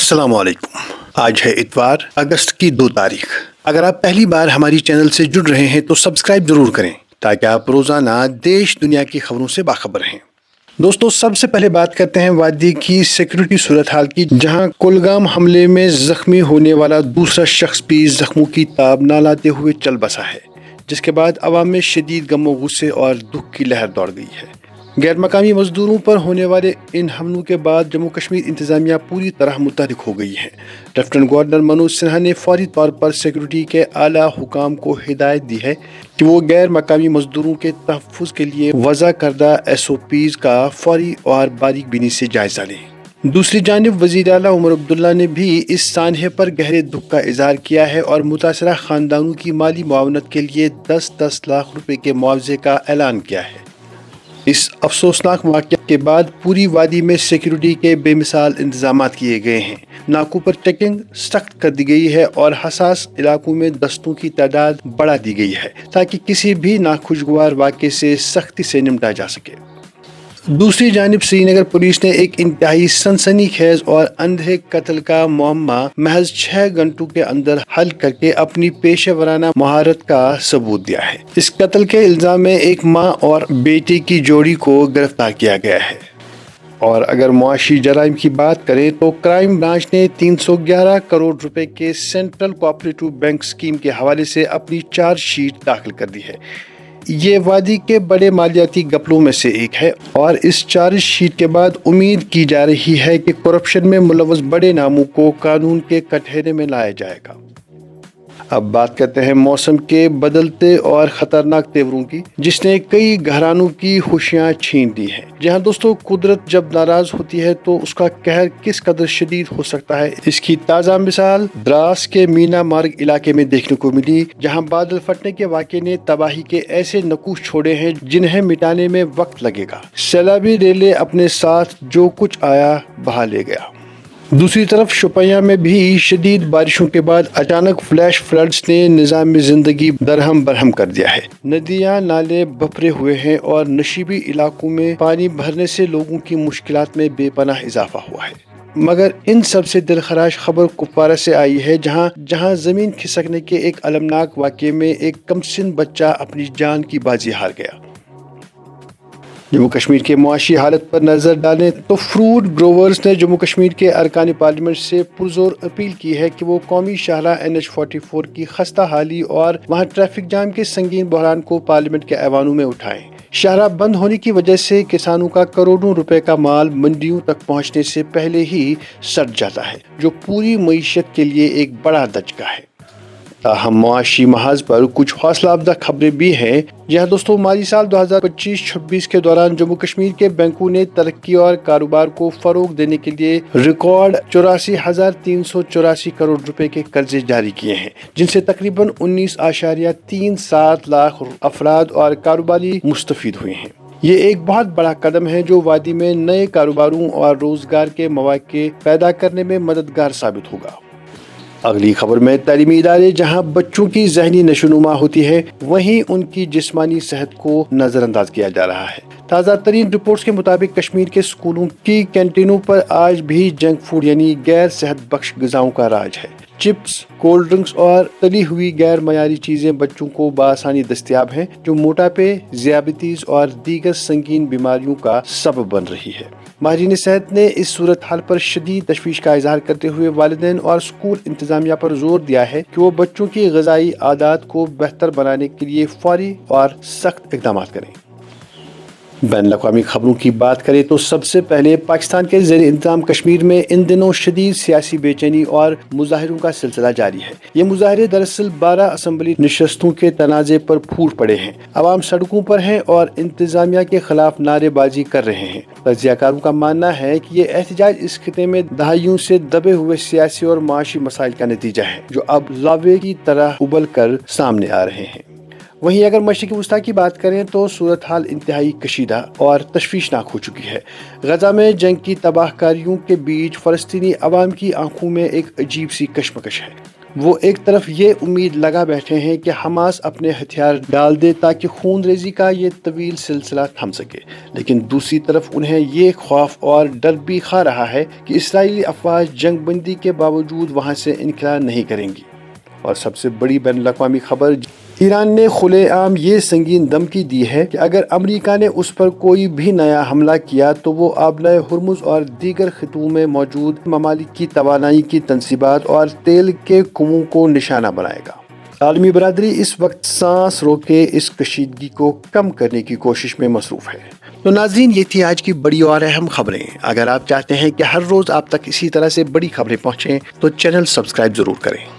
अस्सलाम वालेकुम। आज है इतवार, अगस्त की 2 तारीख। अगर आप पहली बार हमारी चैनल से जुड़ रहे हैं तो सब्सक्राइब जरूर करें ताकि आप रोजाना देश दुनिया की खबरों से बाखबर रहें। दोस्तों, सबसे पहले बात करते हैं वादी की सिक्योरिटी सूरत हाल की, जहां कुलगाम हमले में जख्मी होने वाला दूसरा शख्स भी जख्मों की ताब न लाते हुए चल बसा है, जिसके बाद अवाम में शदीद गम गुस्से और दुख की लहर दौड़ गई है। गैर मकामी मजदूरों पर होने वाले इन हमलों के बाद जम्मू कश्मीर इंतजामिया पूरी तरह मुतहरिक हो गई है। लेफ्टिनेंट गवर्नर मनोज सिन्हा ने फौरी तौर पर सिक्योरिटी के आला हुकाम को हिदायत दी है कि वो गैर मकामी मजदूरों के तहफ़्फ़ुज़ के लिए वज़ा करदा SOPs का फौरी और बारीक बीनी से जायजा लें। दूसरी जानिब वज़ीर आला उमर अब्दुल्ला ने भी इस सानहे पर गहरे दुख का इज़हार किया है और मुतासरा ख़ानदानों की माली मुआवनत के लिए 10-10 लाख रुपए के मुआवजे का ऐलान किया है। इस अफसोसनाक वाक़या के बाद पूरी वादी में सिक्योरिटी के बेमिसाल इंतजामात किए गए हैं। नाकों पर चेकिंग सख्त कर दी गई है और हसास इलाकों में दस्तों की तादाद बढ़ा दी गई है ताकि किसी भी नाखुशगवार वाक़े से सख्ती से निपटा जा सके। दूसरी जानिब श्रीनगर पुलिस ने एक इंतहाई सनसनीखेज और अंधे कत्ल का मामला महज 6 घंटों के अंदर हल करके अपनी पेशेवराना महारत का सबूत दिया है। इस कत्ल के इल्जाम में एक मां और बेटे की जोड़ी को गिरफ्तार किया गया है। और अगर मुआशी जराइम की बात करें तो क्राइम ब्रांच ने 311 करोड़ रुपए के सेंट्रल कोऑपरेटिव बैंक स्कीम के हवाले से अपनी चार्जशीट दाखिल कर दी है। ये वादी के बड़े मालियाती घपलों में से एक है और इस चार्जशीट के बाद उम्मीद की जा रही है कि करप्शन में मुलव्वस बड़े नामों को कानून के कटघरे में लाया जाएगा। अब बात करते हैं मौसम के बदलते और खतरनाक तेवरों की, जिसने कई घरानों की खुशियां छीन ली हैं। जहां दोस्तों कुदरत जब नाराज होती है तो उसका कहर किस कदर शदीद हो सकता है, इसकी ताज़ा मिसाल द्रास के मीना मार्ग इलाके में देखने को मिली, जहां बादल फटने के वाक़े ने तबाही के ऐसे नकूश छोड़े हैं जिन्हें मिटाने में वक्त लगेगा। सैलाबी रेले अपने साथ जो कुछ आया बहा ले गया। दूसरी तरफ शोपियां में भी शदीद बारिशों के बाद अचानक फ्लैश फ्लड्स ने निज़ाम ज़िंदगी दरहम बरहम कर दिया है। नदियां नाले भफरे हुए हैं और नशीबी इलाकों में पानी भरने से लोगों की मुश्किलात में बेपनाह इजाफा हुआ है। मगर इन सबसे दिलखराश खबर कुपवारा से आई है, जहां जमीन खिसकने के एक अलमनाक वाक़े में एक कमसिन बच्चा अपनी जान की बाजी हार गया। जम्मू कश्मीर के मुआशी हालत पर नज़र डालें तो फ्रूट ग्रोवर्स ने जम्मू कश्मीर के अरकान पार्लियामेंट से पुरजोर अपील की है कि वो कौमी शाहराह NH44 की खस्ता हाली और वहां ट्रैफिक जाम के संगीन बहरान को पार्लियामेंट के ऐवानों में उठाएं। शाहराह बंद होने की वजह से किसानों का करोड़ों रुपए का माल मंडियों तक पहुंचने से पहले ही सड़ जाता है, जो पूरी मईशत के लिए एक बड़ा दचका है। ताहम मुआशी महाज पर कुछ हौसला अफजा खबरें भी हैं, जहां दोस्तों माली साल 2025-26 के दौरान जम्मू कश्मीर के बैंकों ने तरक्की और कारोबार को फरोग देने के लिए रिकॉर्ड 84,384 करोड़ रुपए के कर्जे जारी किए हैं, जिनसे तकरीबन 19.37 लाख अफराद और कारोबारी मुस्तफीद हुए हैं। ये एक बहुत बड़ा कदम है जो वादी में नए कारोबारों और रोजगार के मौके पैदा करने में मददगार साबित होगा। अगली खबर में तालीमी इदारे जहां बच्चों की ज़हनी नशोनुमा होती है, वहीं उनकी जिस्मानी सेहत को नज़रअंदाज किया जा रहा है। ताज़ा तरीन रिपोर्ट्स के मुताबिक कश्मीर के स्कूलों की कैंटीनों पर आज भी जंक फूड यानी गैर सेहत बख्श ग़िज़ाओं का राज है। चिप्स, कोल्ड ड्रिंक्स और तली हुई गैर मयारी चीज़ें बच्चों को बआसानी दस्तयाब हैं, जो मोटापे, ज़ियाबतीज़ और दीगर संगीन बीमारियों का सबब बन रही है। माहिरीन सेहत ने इस सूरत हाल पर शदीद तशवीश का इजहार करते हुए वालिदैन और स्कूल इंतजामिया पर जोर दिया है कि वो बच्चों की ग़िज़ाई आदत को बेहतर बनाने के लिए फौरी और सख्त इक़दाम करें। बैनुल-अक़वामी खबरों की बात करें तो सबसे पहले पाकिस्तान के ज़ेर इंतज़ाम कश्मीर में इन दिनों शदीद सियासी बेचैनी और मुजाहिरों का सिलसिला जारी है। ये मुजाहिरे दरअसल 12 असम्बली नशस्तों के तनाज़े पर फूट पड़े हैं। अवाम सड़कों पर हैं और इंतजामिया के खिलाफ नारेबाजी कर रहे हैं। तज्ज़ियाकारों का मानना है कि ये एहतजाज इस खिते में दहाइयों से दबे हुए सियासी और माशी मसाइल का नतीजा है, जो अब लावे की तरह उबल कर सामने आ रहे हैं। वहीं अगर मशरिक़ी वस्ता की बात करें तो सूरत हाल इंतहाई कशीदा और तशवीशनाक हो चुकी है। गजा में जंग की तबाहकारियों के बीच फ़लस्तीनी अवाम की आंखों में एक अजीब सी कशमकश है। وہ ایک طرف یہ امید لگا بیٹھے ہیں کہ حماس اپنے ہتھیار ڈال دے تاکہ خون ریزی کا یہ طویل سلسلہ تھم سکے، لیکن دوسری طرف انہیں یہ خوف اور ڈر بھی کھا رہا ہے کہ اسرائیلی افواج جنگ بندی کے باوجود وہاں سے انخلا نہیں کریں گی۔ اور سب سے بڑی بین الاقوامی خبر، ایران نے کھلے عام یہ سنگین دھمکی دی ہے کہ اگر امریکہ نے اس پر کوئی بھی نیا حملہ کیا تو وہ آبلہ ہرمز اور دیگر خطوں میں موجود ممالک کی توانائی کی تنصیبات اور تیل کے کنووں کو نشانہ بنائے گا۔ عالمی برادری اس وقت سانس روکے اس کشیدگی کو کم کرنے کی کوشش میں مصروف ہے۔ تو ناظرین، یہ تھی آج کی بڑی اور اہم خبریں۔ اگر آپ چاہتے ہیں کہ ہر روز آپ تک اسی طرح سے بڑی خبریں پہنچیں تو چینل سبسکرائب ضرور کریں۔